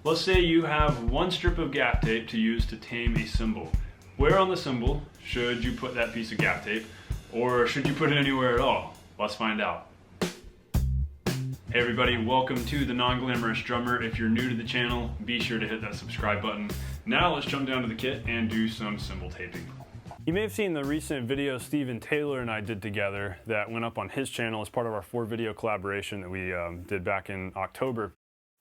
Let's say you have one strip of gaff tape to use to tame a cymbal. Where on the cymbal should you put that piece of gaff tape, or should you put it anywhere at all? Let's find out. Hey everybody, welcome to The Non-Glamorous Drummer. If you're new to the channel, be sure to hit that subscribe button. Now let's jump down to the kit and do some cymbal taping. You may have seen the recent video Steven Taylor and I did together that went up on his channel as part of our 4-video collaboration that we did back in October,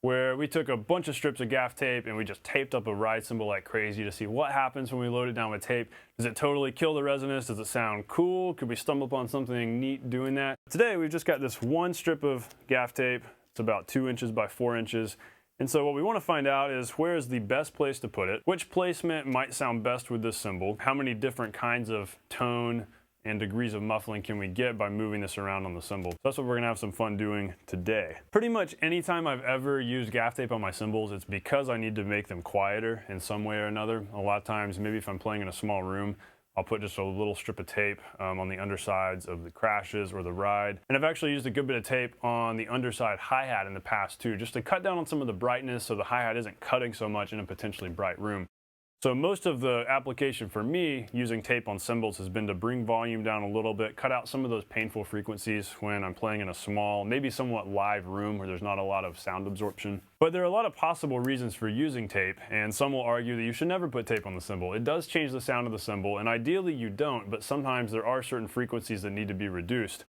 where we took a bunch of strips of gaff tape and we just taped up a ride cymbal like crazy to see what happens when we load it down with tape. Does it totally kill the resonance? Does it sound cool? Could we stumble upon something neat doing that? Today we've just got this one strip of gaff tape. It's about 2 inches by 4 inches. And so what we want to find out is where is the best place to put it, which placement might sound best with this cymbal, how many different kinds of tone and degrees of muffling can we get by moving this around on the cymbal. So that's what we're gonna have some fun doing today. Pretty much anytime I've ever used gaff tape on my cymbals, it's because I need to make them quieter in some way or another. A lot of times, maybe if I'm playing in a small room, I'll put just a little strip of tape on the undersides of the crashes or the ride. And I've actually used a good bit of tape on the underside hi-hat in the past too, just to cut down on some of the brightness so the hi-hat isn't cutting so much in a potentially bright room. So most of the application for me using tape on cymbals has been to bring volume down a little bit, cut out some of those painful frequencies when I'm playing in a small, maybe somewhat live room where there's not a lot of sound absorption. But there are a lot of possible reasons for using tape, and some will argue that you should never put tape on the cymbal. It does change the sound of the cymbal, and ideally you don't, but sometimes there are certain frequencies that need to be reduced.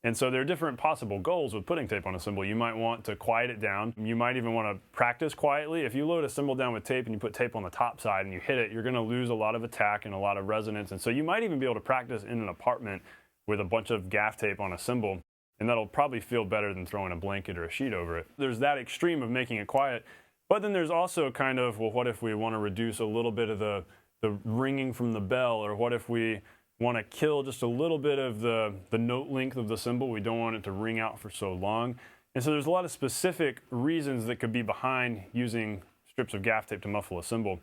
And so there are different possible goals with putting tape on a cymbal. You might want to quiet it down. You might even want to practice quietly. If you load a cymbal down with tape and you put tape on the top side and you hit it, you're going to lose a lot of attack and a lot of resonance. And so you might even be able to practice in an apartment with a bunch of gaff tape on a cymbal, and that'll probably feel better than throwing a blanket or a sheet over it. There's that extreme of making it quiet, but then there's also kind of, well, what if we want to reduce a little bit of the ringing from the bell, or what if we want to kill just a little bit of the note length of the cymbal? We don't want it to ring out for so long. And so there's a lot of specific reasons that could be behind using strips of gaff tape to muffle a cymbal.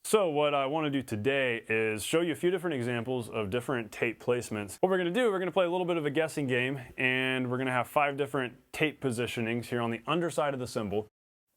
So what I want to do today is show you a few different examples of different tape placements. What we're going to do, we're going to play a little bit of a guessing game, and we're going to have 5 different tape positionings here on the underside of the cymbal.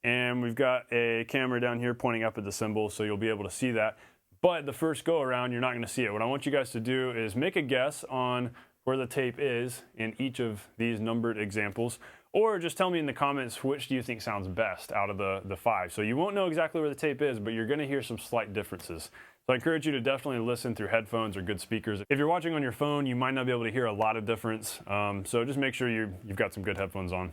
And we've got a camera down here pointing up at the cymbal, so you'll be able to see that. But the first go around, you're not going to see it. What I want you guys to do is make a guess on where the tape is in each of these numbered examples, or just tell me in the comments which do you think sounds best out of the 5. So you won't know exactly where the tape is, but you're going to hear some slight differences. So I encourage you to definitely listen through headphones or good speakers. If you're watching on your phone, you might not be able to hear a lot of difference. So just make sure you've got some good headphones on.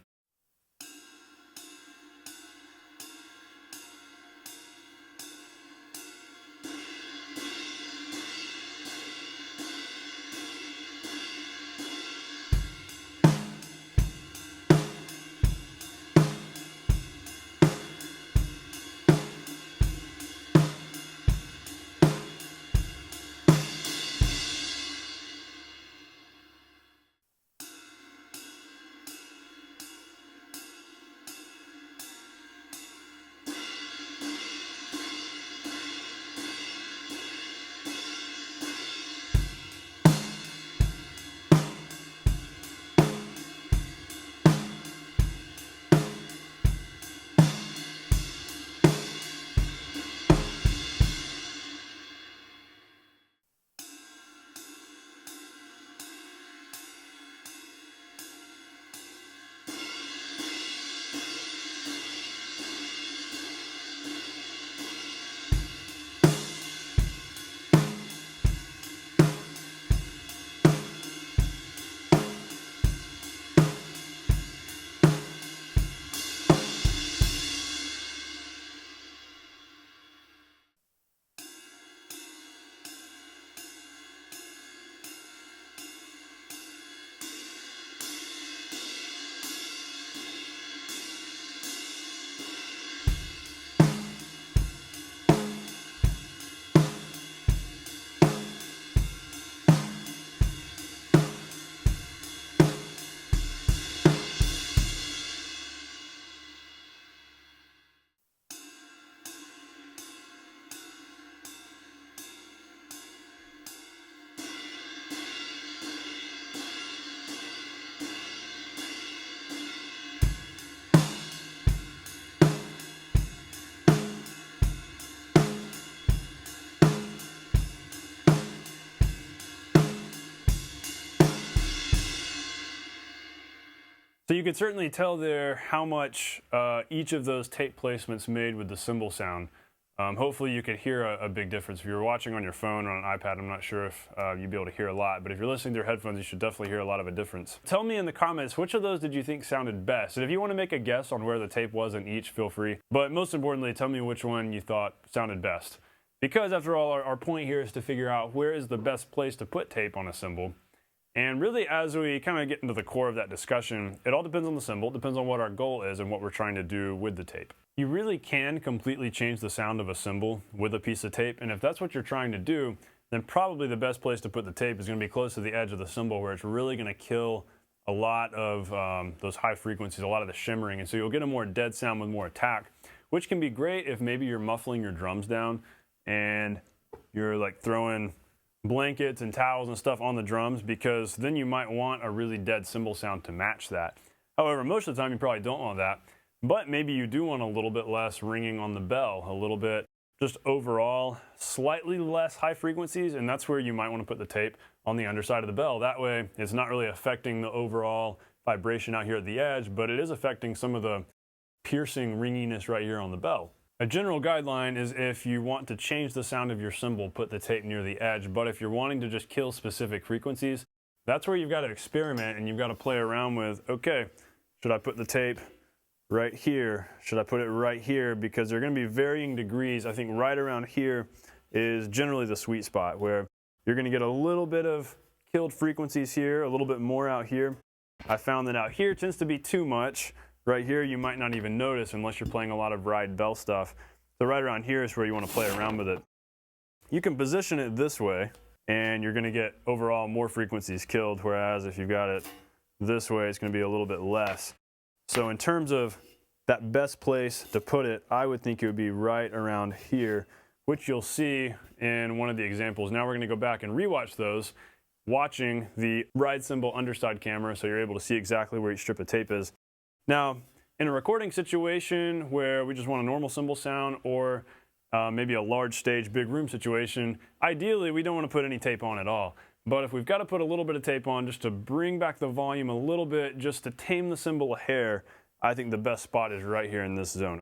So you can certainly tell there how much each of those tape placements made with the cymbal sound. Hopefully you could hear a big difference. If you're watching on your phone or on an iPad, I'm not sure if you'd be able to hear a lot, but if you're listening to your headphones, you should definitely hear a lot of a difference. Tell me in the comments, which of those did you think sounded best? And if you want to make a guess on where the tape was in each, feel free. But most importantly, tell me which one you thought sounded best. Because after all, our point here is to figure out where is the best place to put tape on a cymbal. And really, as we kind of get into the core of that discussion, it all depends on the cymbal, depends on what our goal is and what we're trying to do with the tape. You really can completely change the sound of a cymbal with a piece of tape, and if that's what you're trying to do, then probably the best place to put the tape is going to be close to the edge of the cymbal, where it's really going to kill a lot of those high frequencies, a lot of the shimmering, and so you'll get a more dead sound with more attack, which can be great if maybe you're muffling your drums down and you're like throwing blankets and towels and stuff on the drums, because then you might want a really dead cymbal sound to match that. However, most of the time you probably don't want that, but maybe you do want a little bit less ringing on the bell, a little bit just overall slightly less high frequencies, and that's where you might want to put the tape on the underside of the bell. That way it's not really affecting the overall vibration out here at the edge, but it is affecting some of the piercing ringiness right here on the bell. A general guideline is if you want to change the sound of your cymbal, put the tape near the edge, but if you're wanting to just kill specific frequencies, that's where you've got to experiment and you've got to play around with, okay, should I put the tape right here? Should I put it right here? Because they're going to be varying degrees. I think right around here is generally the sweet spot, where you're going to get a little bit of killed frequencies here, a little bit more out here. I found that out here tends to be too much. Right here, you might not even notice unless you're playing a lot of ride bell stuff. So right around here is where you want to play around with it. You can position it this way, and you're going to get overall more frequencies killed, whereas if you've got it this way, it's going to be a little bit less. So in terms of that best place to put it, I would think it would be right around here, which you'll see in one of the examples. Now we're going to go back and rewatch those, watching the ride cymbal underside camera, so you're able to see exactly where each strip of tape is. Now, in a recording situation where we just want a normal cymbal sound, or maybe a large stage, big room situation, ideally we don't want to put any tape on at all. But if we've got to put a little bit of tape on just to bring back the volume a little bit, just to tame the cymbal a hair, I think the best spot is right here in this zone.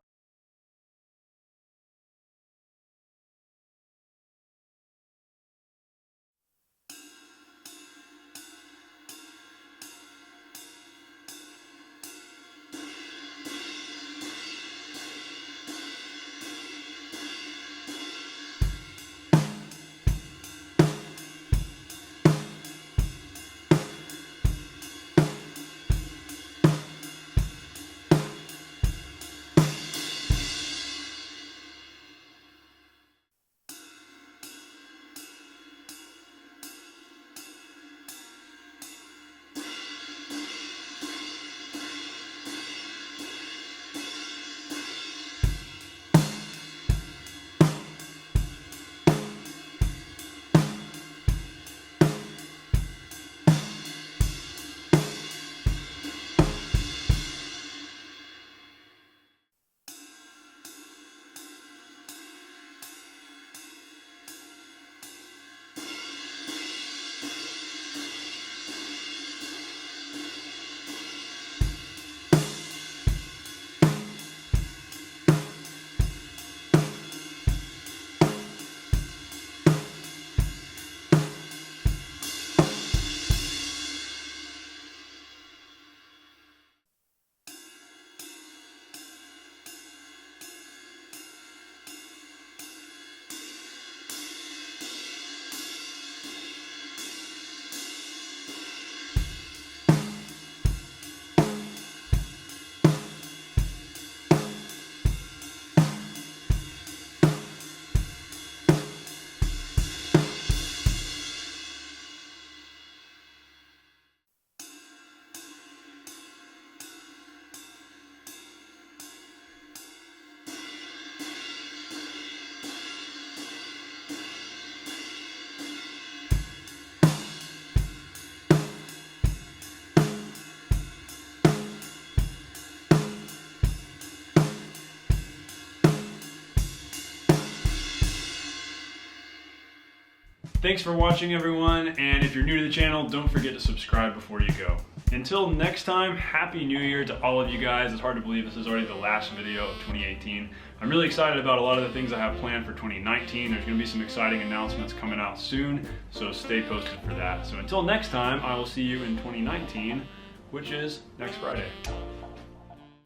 Thanks for watching, everyone, and if you're new to the channel, don't forget to subscribe before you go. Until next time, Happy New Year to all of you guys. It's hard to believe this is already the last video of 2018. I'm really excited about a lot of the things I have planned for 2019. There's going to be some exciting announcements coming out soon, so stay posted for that. So until next time, I will see you in 2019, which is next Friday.